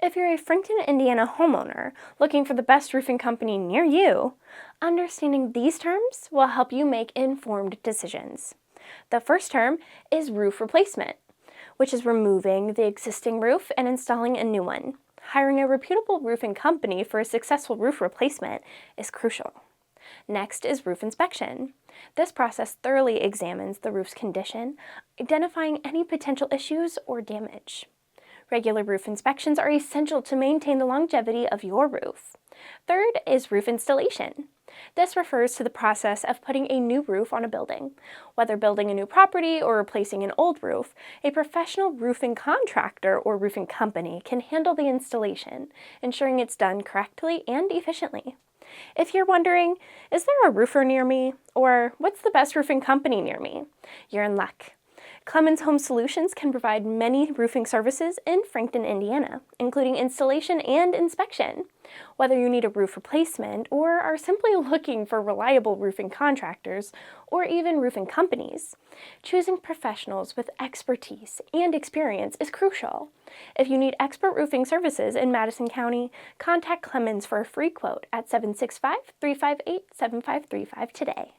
If you're a Frankton, Indiana homeowner looking for the best roofing company near you, understanding these terms will help you make informed decisions. The first term is roof replacement, which is removing the existing roof and installing a new one. Hiring a reputable roofing company for a successful roof replacement is crucial. Next is roof inspection. This process thoroughly examines the roof's condition, identifying any potential issues or damage. Regular roof inspections are essential to maintain the longevity of your roof. Third is roof installation. This refers to the process of putting a new roof on a building. Whether building a new property or replacing an old roof, a professional roofing contractor or roofing company can handle the installation, ensuring it's done correctly and efficiently. If you're wondering, is there a roofer near me? Or what's the best roofing company near me? You're in luck. Clemens Home Solutions can provide many roofing services in Frankton, Indiana, including installation and inspection. Whether you need a roof replacement or are simply looking for reliable roofing contractors or even roofing companies, choosing professionals with expertise and experience is crucial. If you need expert roofing services in Madison County, contact Clemens for a free quote at 765-358-7535 today.